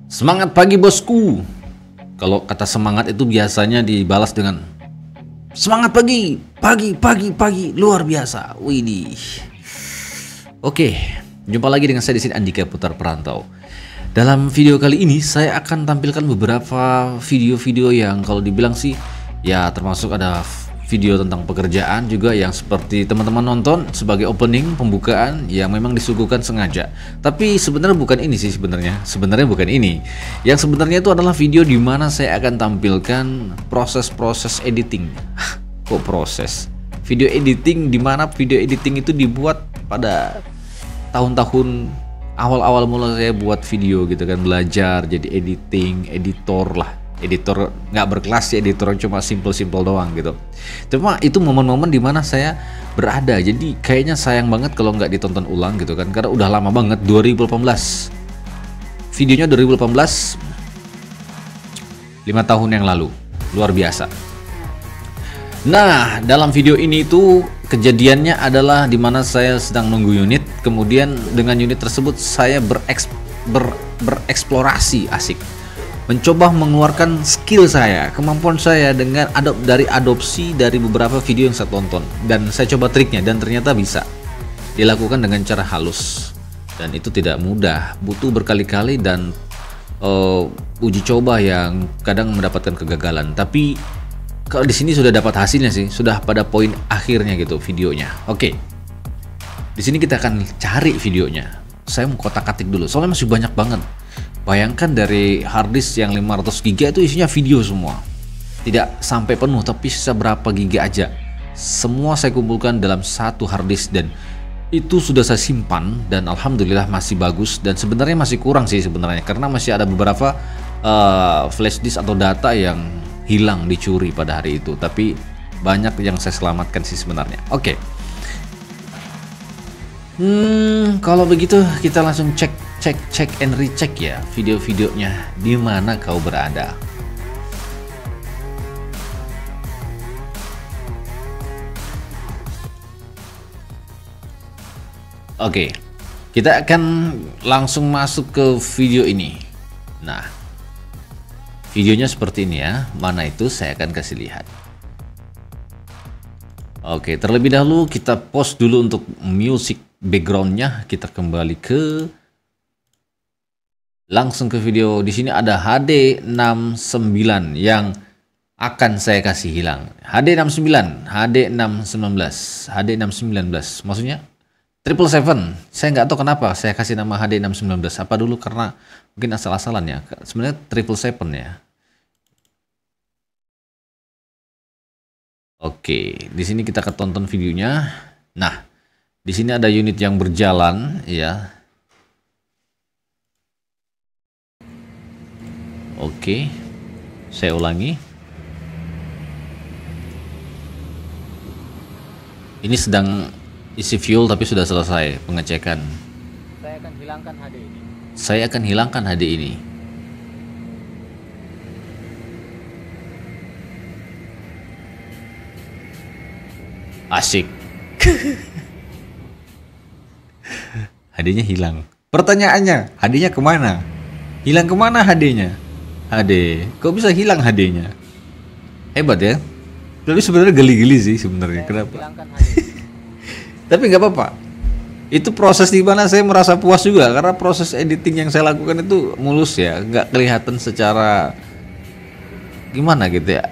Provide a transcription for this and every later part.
Semangat pagi bosku. Kalau kata semangat itu biasanya dibalas dengan semangat pagi, pagi, luar biasa. Widih. Oke, jumpa lagi dengan saya di sini Andika Putar Perantau. Dalam video kali ini saya akan tampilkan beberapa video-video yang kalau dibilang sih ya termasuk ada video tentang pekerjaan juga yang seperti teman-teman nonton sebagai opening pembukaan yang memang disuguhkan sengaja. Tapi sebenarnya bukan ini sih sebenarnya bukan ini. Yang sebenarnya itu adalah video di mana saya akan tampilkan proses-proses editing. Kok proses? Video editing di mana video editing itu dibuat pada tahun-tahun awal-awal mulai saya buat video gitu kan, belajar jadi editor nggak berkelas ya, editor cuma simple doang gitu. Cuma itu momen-momen dimana saya berada, jadi kayaknya sayang banget kalau nggak ditonton ulang gitu kan, karena udah lama banget. 2018 videonya, 2018 5 tahun yang lalu, luar biasa. Nah, dalam video ini itu kejadiannya adalah dimana saya sedang nunggu unit, kemudian dengan unit tersebut saya bereksplorasi, asik, mencoba mengeluarkan skill saya, kemampuan saya dengan adopsi dari beberapa video yang saya tonton, dan saya coba triknya dan ternyata bisa dilakukan dengan cara halus, dan itu tidak mudah, butuh berkali-kali dan uji coba yang kadang mendapatkan kegagalan. Tapi kalau di sini sudah dapat hasilnya sih, sudah pada poin akhirnya gitu videonya. Oke, di sini kita akan cari videonya. Saya mau kotak-katik dulu, soalnya masih banyak banget. Bayangkan dari harddisk yang 500 GB itu isinya video semua. Tidak sampai penuh, tapi sisa berapa giga aja. Semua saya kumpulkan dalam satu harddisk dan itu sudah saya simpan dan alhamdulillah masih bagus, dan sebenarnya masih kurang sih sebenarnya karena masih ada beberapa flash disk atau data yang hilang, dicuri pada hari itu, tapi banyak yang saya selamatkan sih sebenarnya. Oke. Kalau begitu kita langsung cek and recheck ya video-videonya di mana kau berada. Oke, kita akan langsung masuk ke video ini. Nah, videonya seperti ini ya. Mana itu saya akan kasih lihat. Oke, terlebih dahulu kita pause dulu untuk music backgroundnya. Kita kembali langsung ke video. Di sini ada HD69 yang akan saya kasih hilang. HD69, HD619, HD619. Maksudnya 777. Saya nggak tahu kenapa saya kasih nama HD619. Apa dulu karena mungkin asal-asalan ya. Sebenarnya 777 ya. Oke, di sini kita akan tonton videonya. Nah, di sini ada unit yang berjalan ya. Oke, saya ulangi. Ini sedang isi fuel tapi sudah selesai pengecekan. Saya akan hilangkan HD ini. Saya akan hilangkan HD ini. Asik. HD-nya hilang. Pertanyaannya, HD-nya kemana? Hilang kemana HD-nya? HD, kok bisa hilang HD-nya? Hebat ya. Tapi sebenarnya geli-geli sih sebenarnya. Kenapa? Tapi nggak apa-apa. Itu proses di mana saya merasa puas juga karena proses editing yang saya lakukan itu mulus ya, nggak kelihatan secara gimana gitu ya.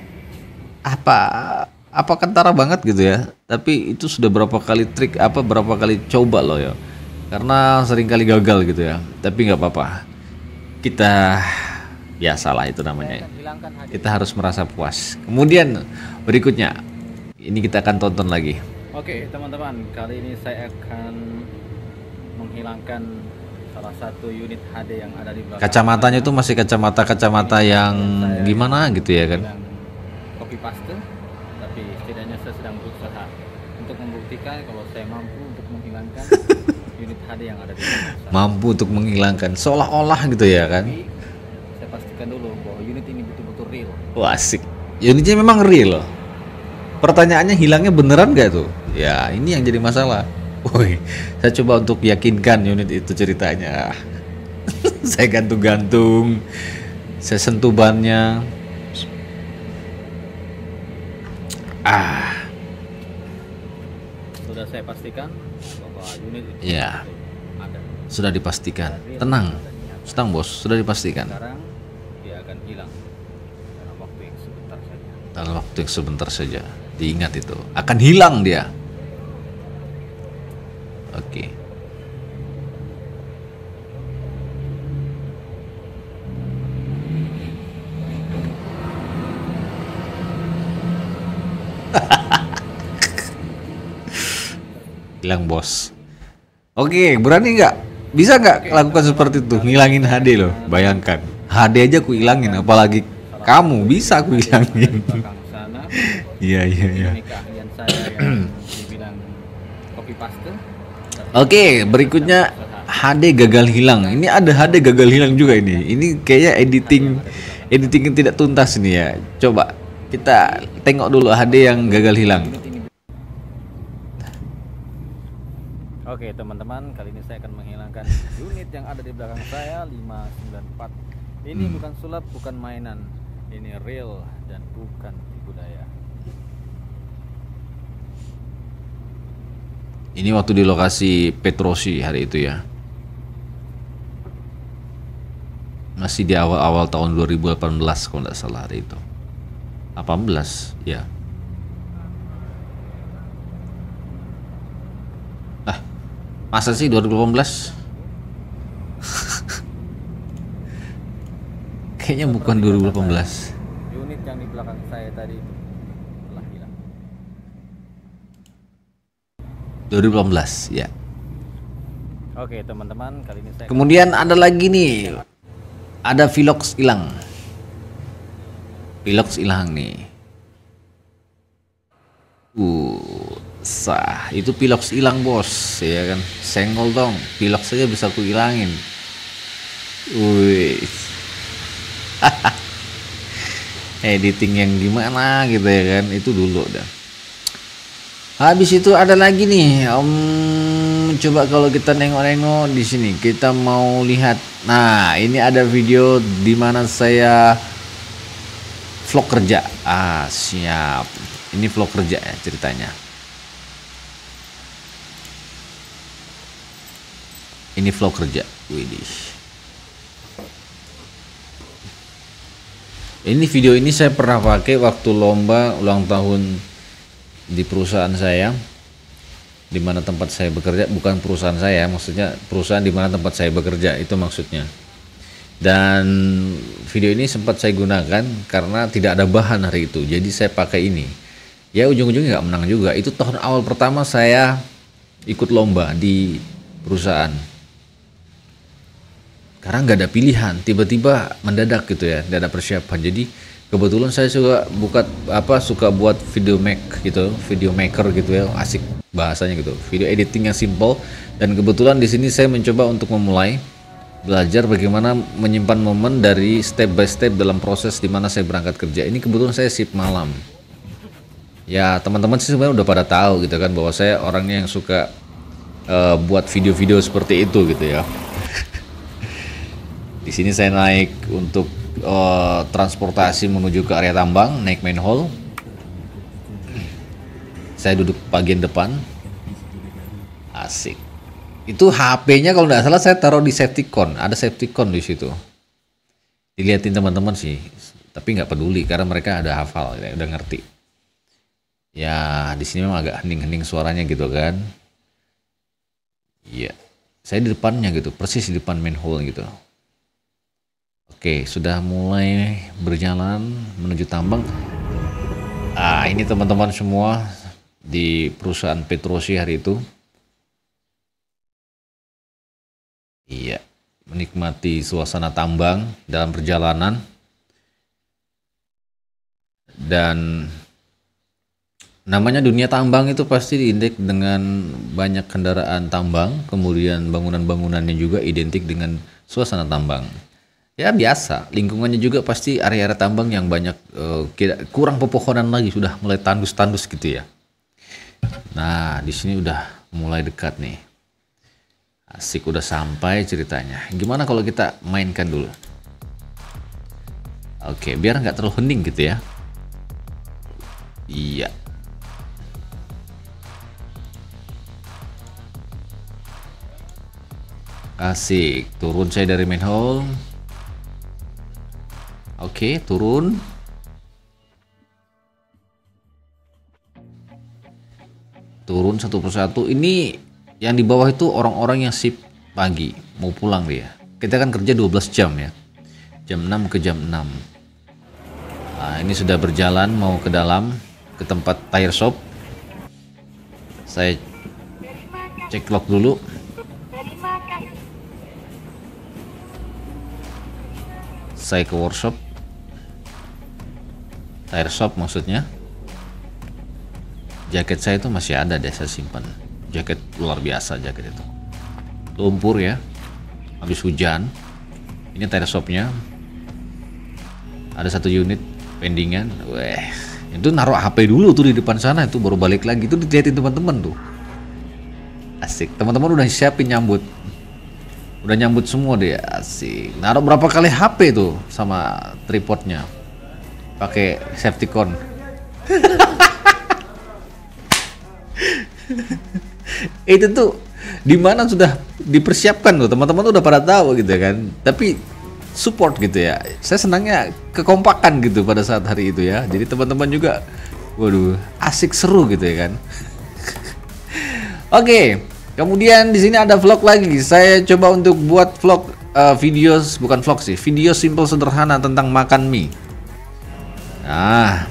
Apa kentara banget gitu ya. Tapi itu sudah berapa kali berapa kali coba loh ya. Karena sering kali gagal gitu ya. Tapi nggak apa-apa. Kita biasalah itu namanya. Kita harus merasa puas. Kemudian berikutnya ini kita akan tonton lagi. Oke teman-teman, kali ini saya akan menghilangkan salah satu unit HD yang ada di belakang. Kacamatanya itu masih kacamata yang gimana gitu ya kan? Copy paste, tapi setidaknya saya sedang berusaha untuk membuktikan kalau saya mampu untuk menghilangkan unit HD yang ada di belakang. Mampu untuk menghilangkan, seolah-olah gitu ya kan? Tapi saya pastikan dulu bahwa unit ini betul-betul real. Wah, asik. Unitnya memang real loh. Pertanyaannya hilangnya beneran gak tuh? Ya ini yang jadi masalah. Woi, saya coba untuk yakinkan unit itu ceritanya. Saya gantung-gantung, saya sentuh bannya. Sudah saya pastikan bahwa unit itu Ya, ada. sudah dipastikan. Tenang, bos, sudah dipastikan. Sekarang dia akan hilang dalam waktu yang sebentar saja. Dalam waktu yang sebentar saja. Diingat itu, akan hilang dia. Oke. Hilang, bos. Oke, berani nggak? Bisa nggak lakukan seperti itu? Ngilangin HD loh. Bayangkan, HD aja aku hilangin, apalagi kamu bisa aku hilangin. Belakang sana. Iya. Ini keahlian saya yang dibilang copy paste. Oke, berikutnya HD gagal hilang. Ini ada HD gagal hilang juga ini. Ini kayaknya editing yang tidak tuntas nih ya. Coba kita tengok dulu HD yang gagal hilang. Oke teman-teman, kali ini saya akan menghilangkan unit yang ada di belakang saya 594. Ini bukan sulap, bukan mainan. Ini real dan bukan tipu daya. Ini waktu di lokasi Petrosi hari itu ya. Masih di awal-awal tahun 2018 kalau nggak salah hari itu. 18 ya. Masa sih 2018? Kayaknya bukan 2018. Unit yang di belakang saya tadi itu telah hilang. 2018 ya. Oke teman-teman, kali ini saya Kemudian ada lagi nih. Ada Velox hilang. Velox hilang nih. Sah, itu Velox hilang, bos, ya kan? Senggol dong, Velox saja bisa aku hilangin. Wih. Editing yang gimana gitu ya kan? Itu dulu dah. Habis itu ada lagi nih. Coba kalau kita nengok-nengok di sini, kita mau lihat. Nah, ini ada video di mana saya vlog kerja. Siap. Ini vlog kerja ya ceritanya. Ini vlog kerja. Widih. Ini video ini saya pernah pakai waktu lomba ulang tahun di perusahaan saya, di mana tempat saya bekerja. Bukan perusahaan saya, maksudnya perusahaan di mana tempat saya bekerja, itu maksudnya. Dan video ini sempat saya gunakan karena tidak ada bahan hari itu, jadi saya pakai ini. Ya ujung-ujungnya nggak menang juga. Itu tahun awal pertama saya ikut lomba di perusahaan. Karena nggak ada pilihan, tiba-tiba mendadak gitu ya, tidak ada persiapan. Jadi kebetulan saya suka buat video maker gitu ya, asik bahasanya gitu, video editing yang simple. Dan kebetulan di sini saya mencoba untuk memulai belajar bagaimana menyimpan momen dari step by step dalam proses di mana saya berangkat kerja. Ini kebetulan saya shift malam. Ya teman-teman sih sebenarnya udah pada tahu gitu kan, bahwa saya orangnya yang suka buat video-video seperti itu gitu ya. Di sini saya naik untuk transportasi menuju ke area tambang, naik manhole. Saya duduk bagian depan. Asik. Itu HP-nya kalau nggak salah saya taruh di safety con. Ada safety con di situ. Dilihatin teman-teman sih, tapi nggak peduli karena mereka ada hafal, ya, udah ngerti. Ya di sini memang agak hening-hening suaranya gitu kan. Iya. Saya di depannya gitu, persis di depan manhole gitu. Oke, sudah mulai berjalan menuju tambang. Ini teman-teman semua di perusahaan Petrosi hari itu. Iya, menikmati suasana tambang dalam perjalanan. Dan namanya dunia tambang itu pasti diindek dengan banyak kendaraan tambang, kemudian bangunan-bangunannya juga identik dengan suasana tambang. Ya biasa, lingkungannya juga pasti area-area tambang yang banyak kurang pepohonan lagi, sudah mulai tandus-tandus gitu ya. Nah, di sini udah mulai dekat nih. Asik, udah sampai ceritanya. Gimana kalau kita mainkan dulu? Oke, biar nggak terlalu hening gitu ya. Iya. Asik, turun saya dari main hall. Oke, turun. Turun satu persatu. Ini yang di bawah itu orang-orang yang shift pagi, mau pulang dia. Kita kan kerja 12 jam ya. Jam 6 ke jam 6. Nah, ini sudah berjalan mau ke dalam, ke tempat tire shop. Saya cek log dulu. Saya ke workshop. Tire shop maksudnya. Jaket saya itu masih ada deh, saya simpan. Jaket luar biasa jaket itu. Lumpur ya. Habis hujan. Ini tire shopnya. Ada 1 unit pendingan. Weh, itu naruh HP dulu tuh di depan sana, itu baru balik lagi. Itu dilihatin teman-teman tuh. Asik. Teman-teman udah siapin nyambut. Udah nyambut semua deh, asik. Naruh berapa kali HP tuh sama tripodnya. Pakai safety cone. Itu tuh dimana sudah dipersiapkan tuh, teman-teman tuh udah pada tahu gitu kan. Tapi support gitu ya. Saya senangnya kekompakan gitu pada saat hari itu ya. Jadi teman-teman juga, waduh, asik seru gitu ya kan. Oke, kemudian di sini ada vlog lagi. Saya coba untuk buat vlog video, bukan vlog sih, video simple sederhana tentang makan mie. Nah,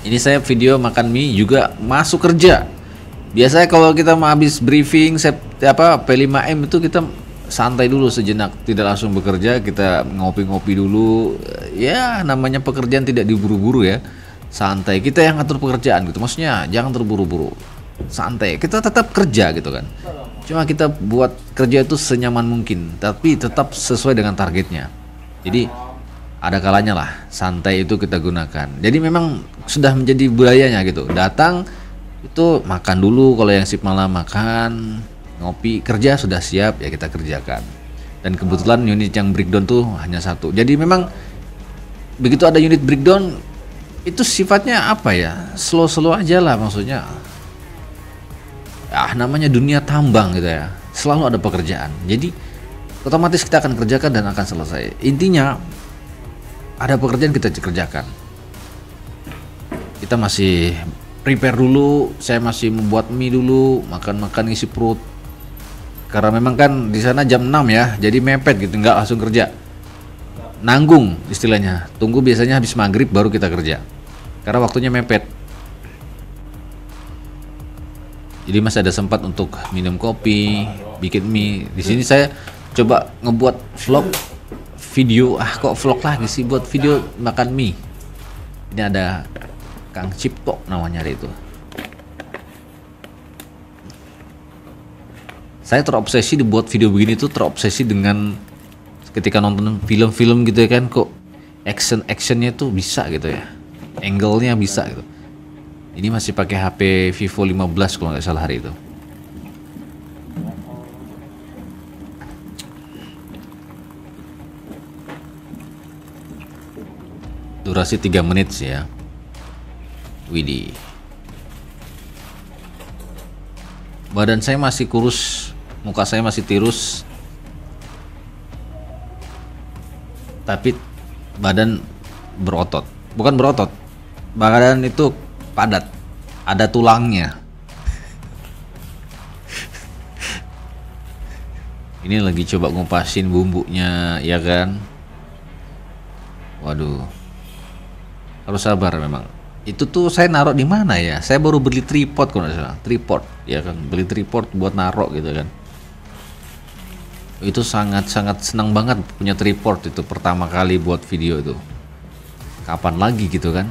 ini saya video makan mie juga masuk kerja. Biasanya kalau kita mau habis briefing P5M itu kita santai dulu sejenak, tidak langsung bekerja, kita ngopi-ngopi dulu. Ya, namanya pekerjaan tidak diburu-buru ya. Santai, kita yang ngatur pekerjaan gitu. Maksudnya jangan terburu-buru. Santai, kita tetap kerja gitu kan. Cuma kita buat kerja itu senyaman mungkin, tapi tetap sesuai dengan targetnya. Jadi ada kalanya lah, santai itu kita gunakan. Jadi memang sudah menjadi budayanya gitu. Datang itu makan dulu, kalau yang shift malam makan, ngopi, kerja sudah siap ya kita kerjakan. Dan kebetulan unit yang breakdown tuh hanya 1. Jadi memang begitu ada unit breakdown itu sifatnya apa ya, slow aja lah, maksudnya namanya dunia tambang gitu ya, selalu ada pekerjaan. Jadi otomatis kita akan kerjakan dan akan selesai. Intinya ada pekerjaan kita kerjakan. Kita masih prepare dulu, saya masih membuat mie dulu, makan-makan isi perut. Karena memang kan di sana jam 6 ya, jadi mepet gitu, nggak langsung kerja. Nanggung istilahnya, tunggu biasanya habis maghrib baru kita kerja. Karena waktunya mepet. Jadi masih ada sempat untuk minum kopi, bikin mie. Di sini saya coba ngebuat vlog video, kok vlog lagi sih, buat video makan mie. Ini ada Kang Cipto namanya itu. Saya terobsesi dibuat video begini tuh, terobsesi dengan ketika nonton film-film gitu ya kan, kok actionnya tuh bisa gitu ya, angle-nya bisa gitu. Ini masih pakai HP Vivo 15 kalau nggak salah hari itu. Durasi 3 menit sih ya. Widih. Badan saya masih kurus, muka saya masih tirus. Tapi badan berotot. Bukan berotot. Badan itu padat. Ada tulangnya. Ini lagi coba ngupasin bumbunya, ya kan? Waduh. Harus sabar memang. Itu tuh saya naruh di mana ya? Saya baru beli tripod kalau nggak salah. Tripod, ya kan? Beli tripod buat naruh gitu kan. Itu sangat senang banget punya tripod itu, pertama kali buat video itu. Kapan lagi gitu kan?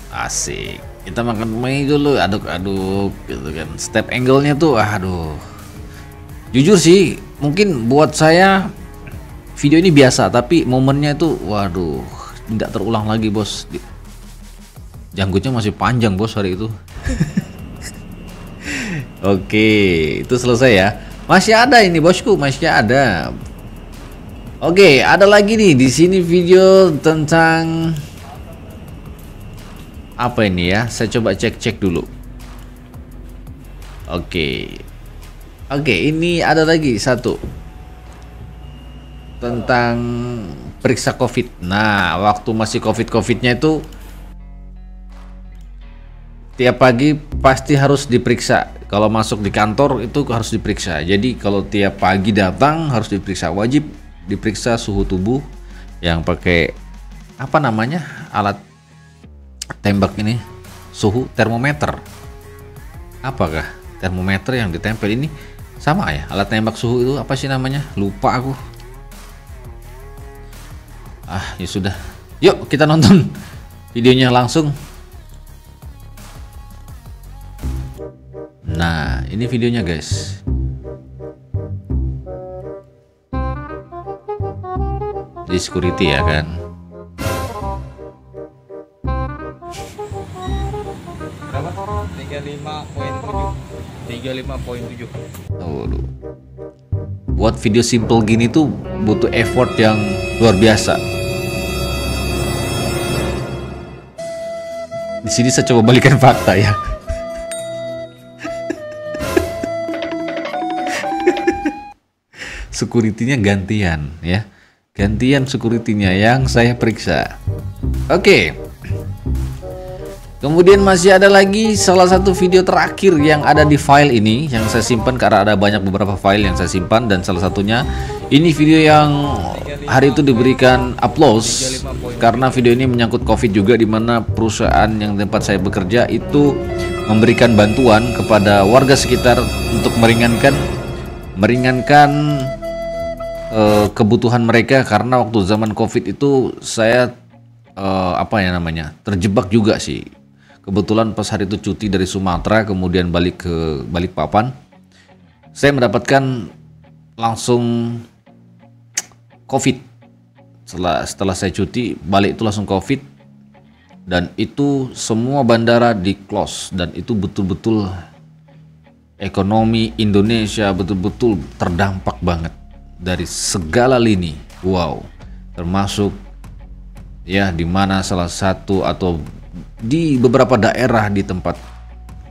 Asik. Kita makan mie dulu, aduk-aduk gitu kan. Step angle-nya tuh aduh. Jujur sih, mungkin buat saya video ini biasa, tapi momennya itu waduh, tidak terulang lagi bos. Janggutnya masih panjang bos hari itu. Oke, itu selesai ya. Masih ada ini bosku, masih ada. Oke, ada lagi nih di sini video tentang apa ini ya? Saya coba cek dulu. Oke, ini ada lagi satu tentang periksa COVID. Nah, waktu masih COVID-nya itu tiap pagi pasti harus diperiksa. Kalau masuk di kantor itu harus diperiksa. Jadi kalau tiap pagi datang harus diperiksa, wajib diperiksa suhu tubuh yang pakai apa namanya alat tembak ini, suhu termometer. Apakah termometer yang ditempel ini sama ya? Alat tembak suhu itu apa sih namanya? Lupa aku. Ya sudah. Yuk kita nonton videonya langsung. Nah, ini videonya guys. Di security ya kan. Berapa? 35.7. Waduh. Buat video simple gini tuh butuh effort yang luar biasa. Di sini saya coba balikan fakta ya. Security-nya gantian ya. Gantian security-nya yang saya periksa. Oke. Kemudian masih ada lagi salah satu video terakhir yang ada di file ini yang saya simpan karena ada banyak beberapa file yang saya simpan, dan salah satunya ini video yang hari itu diberikan applause karena video ini menyangkut COVID juga, di mana perusahaan yang tempat saya bekerja itu memberikan bantuan kepada warga sekitar untuk meringankan kebutuhan mereka, karena waktu zaman COVID itu saya terjebak juga sih. Kebetulan pas hari itu cuti dari Sumatera kemudian balik ke Balikpapan, saya mendapatkan langsung COVID. Setelah saya cuti balik itu langsung COVID, dan itu semua bandara di close, dan itu betul-betul ekonomi Indonesia betul-betul terdampak banget dari segala lini. Wow, termasuk ya di mana salah satu atau di beberapa daerah di tempat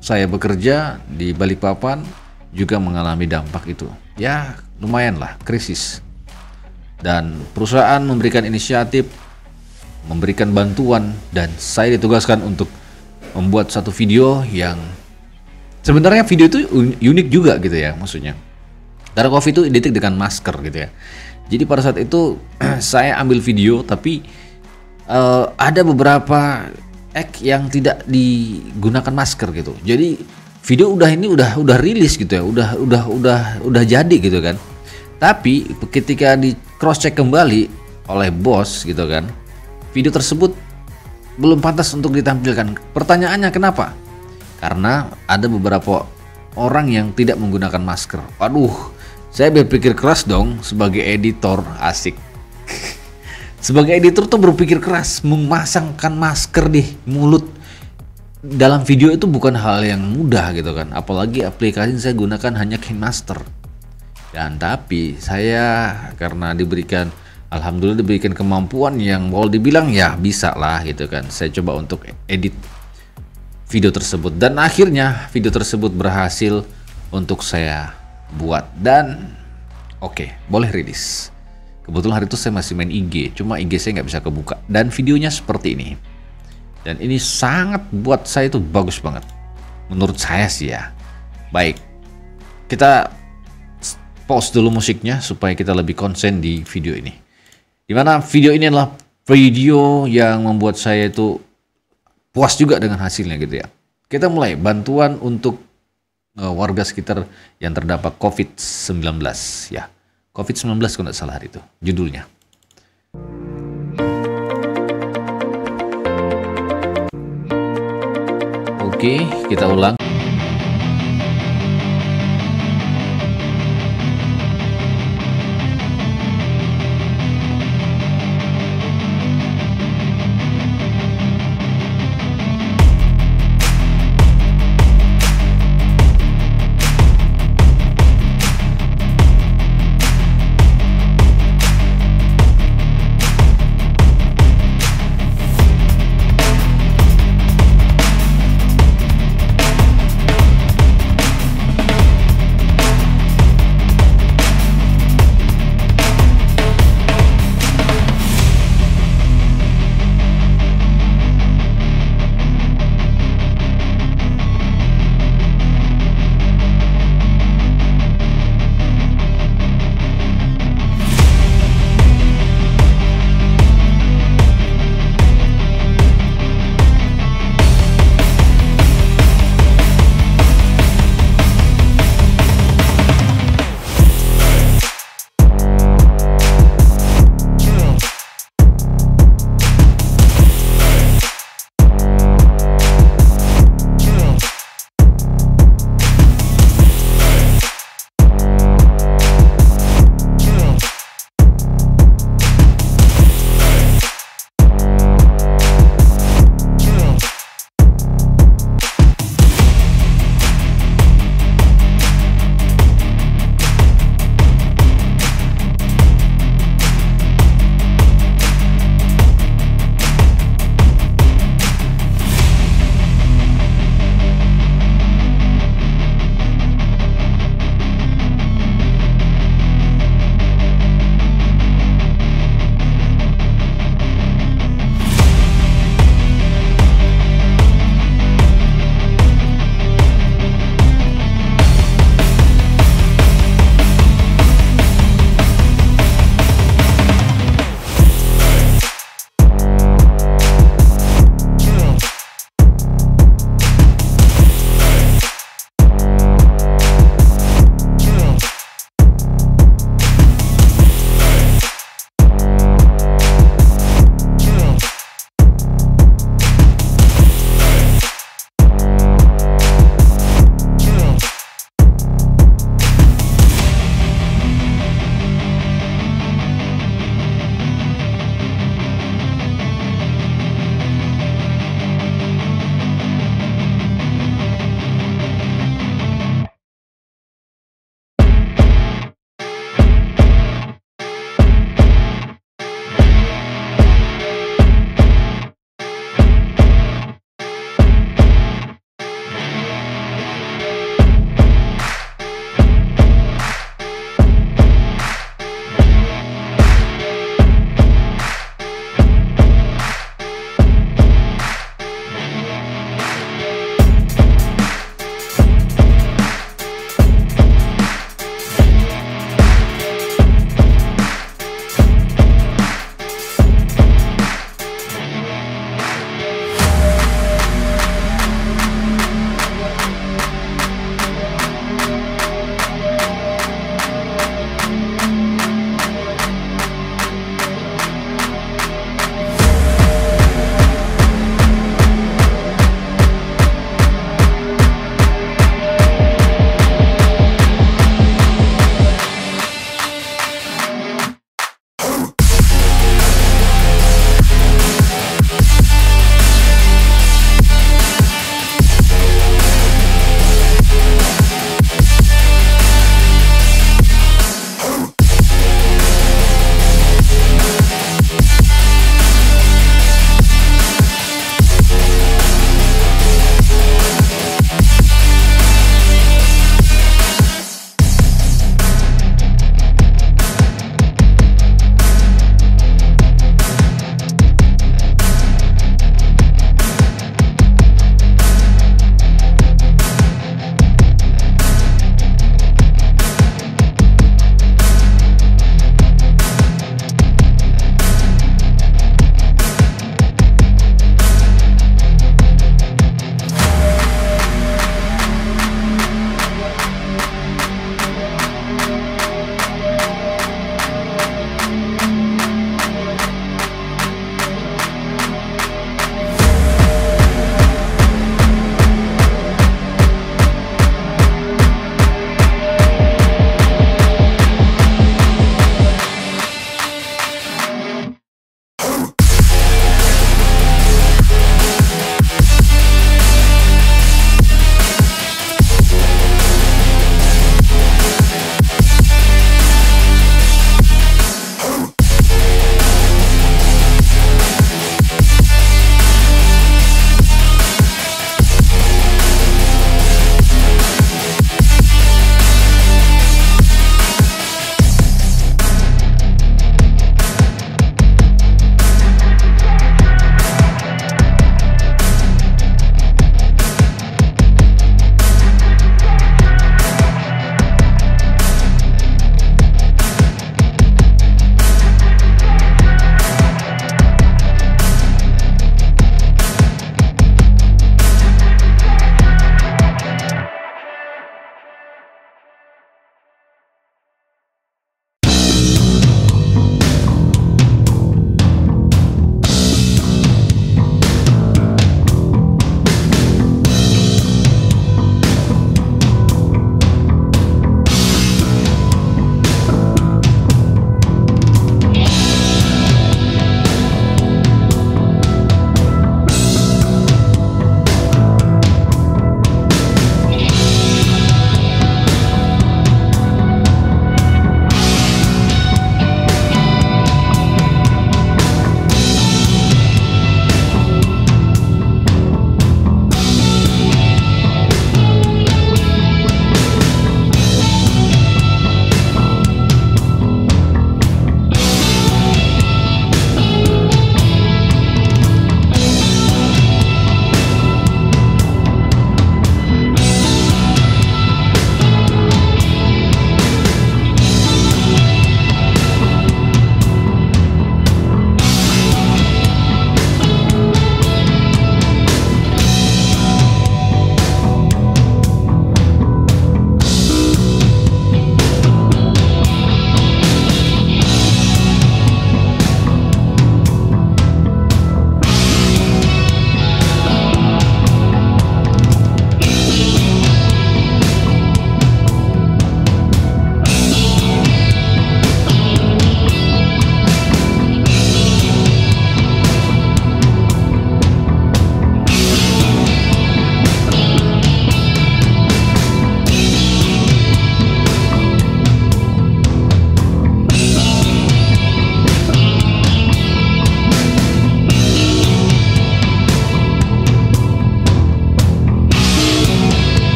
saya bekerja di Balikpapan juga mengalami dampak itu. Ya lumayan lah, krisis. Dan perusahaan memberikan inisiatif, memberikan bantuan, dan saya ditugaskan untuk membuat satu video yang sebenarnya video itu unik juga gitu ya, maksudnya. Karena COVID itu identik dengan masker gitu ya. Jadi pada saat itu saya ambil video, tapi ada beberapa yang tidak digunakan masker gitu. Jadi video udah rilis gitu ya, udah jadi gitu kan. Tapi ketika di cross check kembali oleh bos gitu kan, video tersebut belum pantas untuk ditampilkan. Pertanyaannya kenapa? Karena ada beberapa orang yang tidak menggunakan masker. Waduh, saya berpikir keras dong sebagai editor, asik. Sebagai editor tuh berpikir keras, memasangkan masker di mulut dalam video itu bukan hal yang mudah gitu kan. Apalagi aplikasi yang saya gunakan hanya KineMaster. Dan tapi saya karena alhamdulillah diberikan kemampuan yang mau dibilang ya bisa lah gitu kan. Saya coba untuk edit video tersebut, dan akhirnya video tersebut berhasil untuk saya buat, dan oke, boleh rilis. Kebetulan hari itu saya masih main IG, cuma IG saya nggak bisa kebuka, dan videonya seperti ini. Dan ini sangat buat saya itu bagus banget, menurut saya sih ya. Baik, kita pause dulu musiknya supaya kita lebih konsen di video ini. Dimana video ini adalah video yang membuat saya itu puas juga dengan hasilnya gitu ya. Kita mulai bantuan untuk warga sekitar yang terdapat COVID-19 ya. COVID-19 kalau tidak salah hari itu judulnya. Oke, kita ulang.